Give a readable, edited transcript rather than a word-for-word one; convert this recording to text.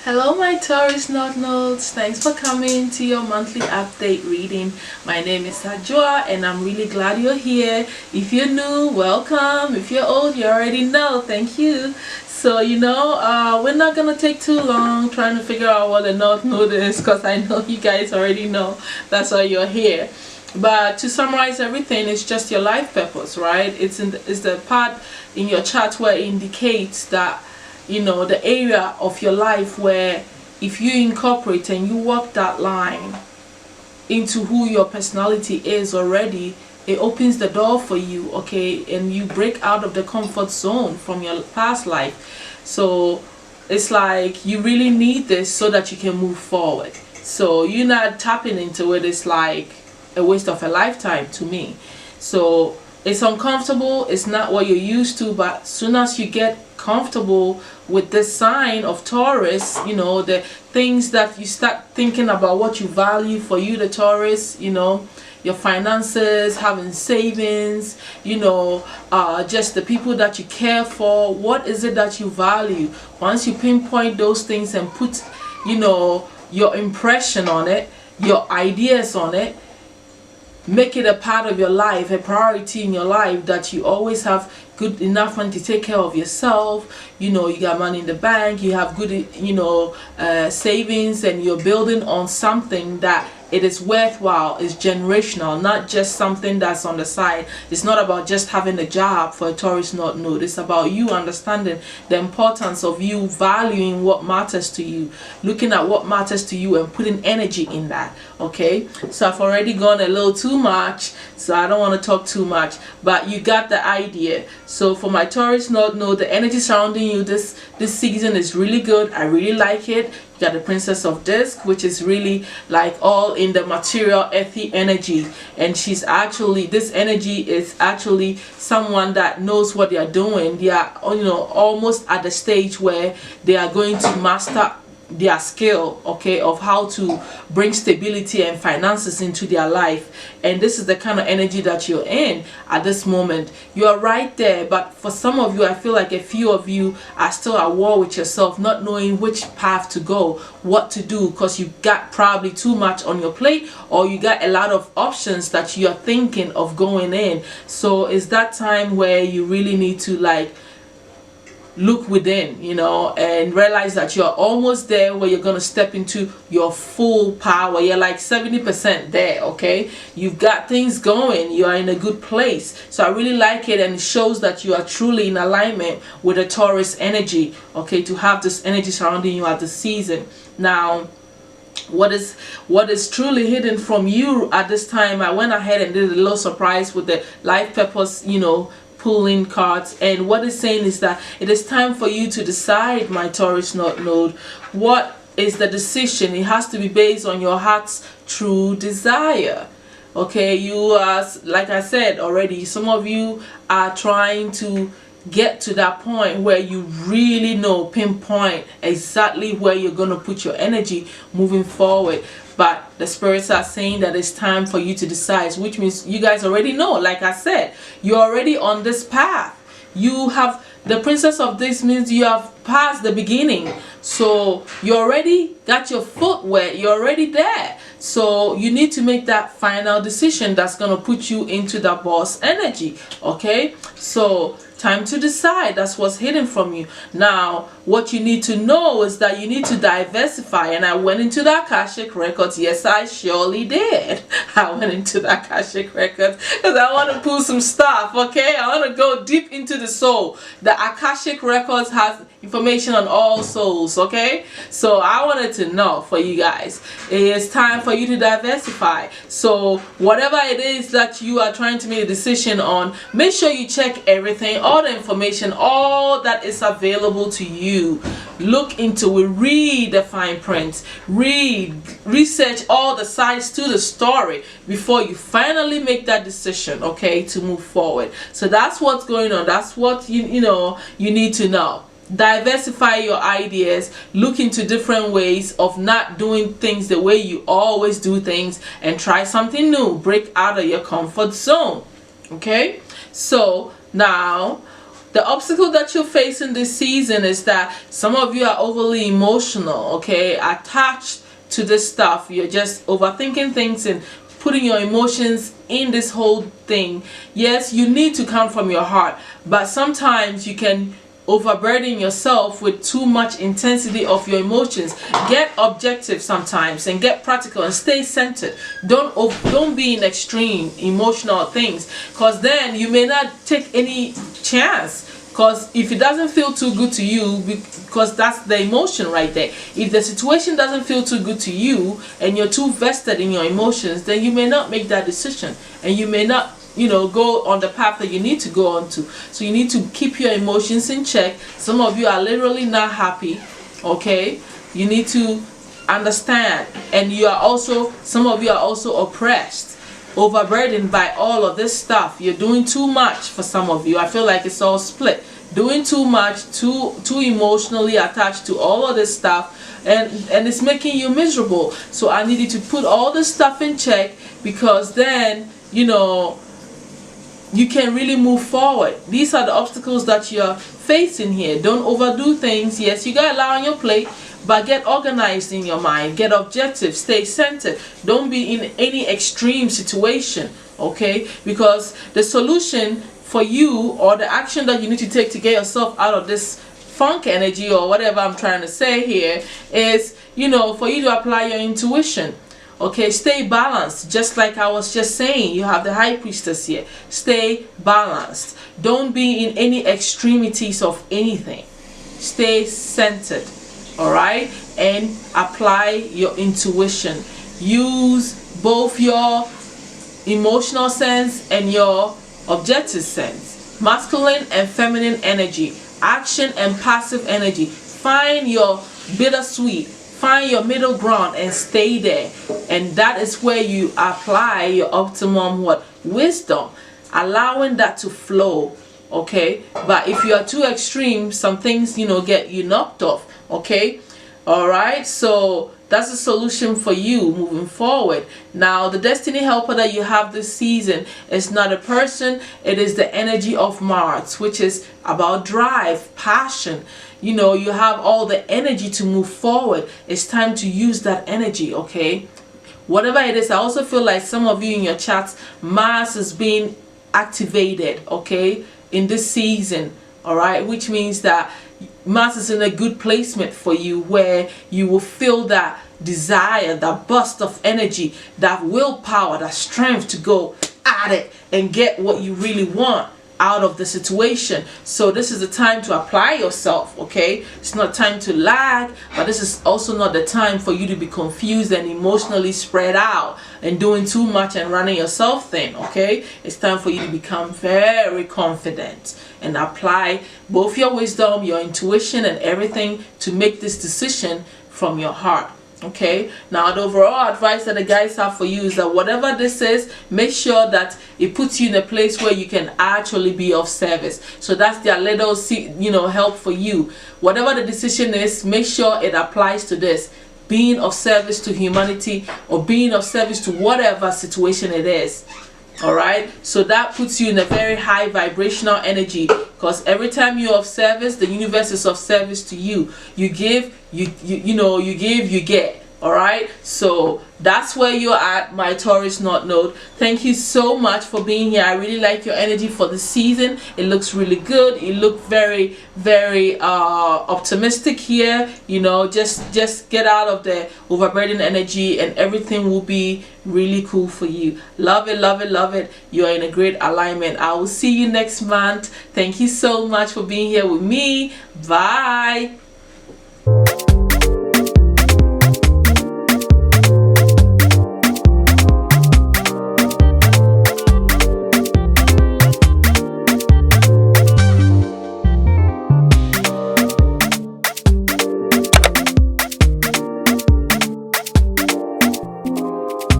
Hello my Taurus North Nodes, thanks for coming to your monthly update reading. My name is Sajua and I'm really glad you're here. If you're new, welcome. If you're old, you already know, thank you. So we're not gonna take too long trying to figure out what the North Node is, because I know you guys already know, that's why you're here. But to summarize everything, it's just your life purpose, right? It's the part in your chart where it indicates that the area of your life where if you incorporate and you walk that line into who your personality is already, it opens the door for you, okay, and you break out of the comfort zone from your past life. So it's like you really need this so that you can move forward. So you're not tapping into it. It's like a waste of a lifetime to me. So it's uncomfortable, it's not what you're used to, but as soon as you get comfortable with this sign of Taurus, the things that you start thinking about, what you value for you, the Taurus, your finances, having savings, just the people that you care for, what is it that you value? Once you pinpoint those things and put, your impression on it, your ideas on it, make it a part of your life, a priority in your life, that you always have good enough money to take care of yourself. You got money in the bank, you have good savings, and you're building on something that it is worthwhile, is generational, not just something that's on the side. It's not about just having a job for a Taurus North Node. It's about you understanding the importance of you valuing what matters to you, looking at what matters to you and putting energy in that. Okay, so I've already gone a little too much, so I don't want to talk too much, but you got the idea. So for my Taurus North Node, the energy surrounding you this season is really good. I really like it. You got the Princess of Disc, which is really like all in the material earthy energy, and she's actually, this energy is actually someone that knows what they are doing. They are almost at the stage where they are going to master their skill, okay, of how to bring stability and finances into their life. And this is the kind of energy that you're in at this moment. You are right there, but for some of you, I feel like a few of you are still at war with yourself, not knowing which path to go, what to do, because you got probably too much on your plate, or you got a lot of options that you're thinking of going in. So it's that time where you really need to look within, and realize that you're almost there where you're going to step into your full power. You're like 70% there, okay? You've got things going. You are in a good place. So I really like it, and it shows that you are truly in alignment with the Taurus energy, okay, to have this energy surrounding you at the season. Now, what is truly hidden from you at this time, I went ahead and did a little surprise with the life purpose, pulling cards, and what it's saying is that it is time for you to decide, my Taurus North Node. What is the decision? It has to be based on your heart's true desire. Okay, you are, like I said already, some of you are trying to get to that point where you really pinpoint exactly where you're going to put your energy moving forward. But the spirits are saying that it's time for you to decide, which means you guys already know. Like I said, you're already on this path. You have the Princess of This, means you have passed the beginning. So you already got your foot wet. You're already there. So you need to make that final decision that's going to put you into the boss energy. Okay, so time to decide. That's what's hidden from you. Now, what you need to know is that you need to diversify. And I went into the Akashic Records. Yes, I surely did. I went into the Akashic Records because I want to pull some stuff, okay? I want to go deep into the soul. The Akashic Records has information on all souls, okay? So I wanted to know for you guys, it is time for you to diversify. So whatever it is that you are trying to make a decision on, make sure you check everything, all the information, all that is available to you. Look into it, read the fine print, research all the sides to the story before you finally make that decision, okay, to move forward. So that's what's going on. That's what you need to know. Diversify your ideas, look into different ways of not doing things the way you always do things, and try something new. Break out of your comfort zone. Okay, so now the obstacle that you're facing this season is that some of you are overly emotional, okay, attached to this stuff. You're just overthinking things and putting your emotions in this whole thing. Yes, you need to come from your heart, but sometimes you can overburden yourself with too much intensity of your emotions. Get objective sometimes and get practical and stay centered. Don't be in extreme emotional things, because then you may not take any chance. Because if it doesn't feel too good to you, because that's the emotion right there, if the situation doesn't feel too good to you and you're too vested in your emotions, then you may not make that decision, and you may not, you know, go on the path that you need to go on to. So you need to keep your emotions in check. Some of you are literally not happy, okay? You need to understand. And you are also, some of you are also oppressed, overburdened by all of this stuff. You're doing too much for some of you. I feel like it's all split. Doing too much, too emotionally attached to all of this stuff, and it's making you miserable. So I need you to put all this stuff in check, because then, you know, you can really move forward. These are the obstacles that you're facing here. Don't overdo things. Yes, you got a lot on your plate, but get organized in your mind. Get objective. Stay centered. Don't be in any extreme situation, okay? Because the solution for you, or the action that you need to take to get yourself out of this funk energy, or whatever I'm trying to say here, is, you know, for you to apply your intuition. Okay, stay balanced. Just like I was just saying, you have the high priestess here. Stay balanced. Don't be in any extremities of anything. Stay centered, all right? And apply your intuition. Use both your emotional sense and your objective sense. Masculine and feminine energy. Action and passive energy. Find your bittersweet. Find your middle ground and stay there. And that is where you apply your optimum wisdom, allowing that to flow, okay? But if you are too extreme, some things, you know, get you knocked off, okay? All right, so that's the solution for you moving forward. Now, the destiny helper that you have this season is not a person. It is the energy of Mars, which is about drive, passion. You know, you have all the energy to move forward. It's time to use that energy, okay? Whatever it is, I also feel like some of you in your chats, Mars is being activated, okay, in this season, all right? Which means that Mars is in a good placement for you, where you will feel that desire, that burst of energy, that willpower, that strength to go at it and get what you really want out of the situation. So this is the time to apply yourself, okay? It's not time to lag, but this is also not the time for you to be confused and emotionally spread out and doing too much and running yourself thin, okay? It's time for you to become very confident and apply both your wisdom, your intuition, and everything to make this decision from your heart. Okay, now the overall advice that the guys have for you is that whatever this is, make sure that it puts you in a place where you can actually be of service. So that's their little, you know, help for you. Whatever the decision is, make sure it applies to this. Being of service to humanity, or being of service to whatever situation it is. All right, so that puts you in a very high vibrational energy, because every time you're of service, the universe is of service to you. You give, you give, you get. All right, so that's where you're at, my Taurus North Node. Thank you so much for being here. I really like your energy for the season. It looks really good. You look very, very optimistic here. You know, just get out of the overburdened energy, and everything will be really cool for you. Love it, love it, love it. You're in a great alignment. I will see you next month. Thank you so much for being here with me. Bye.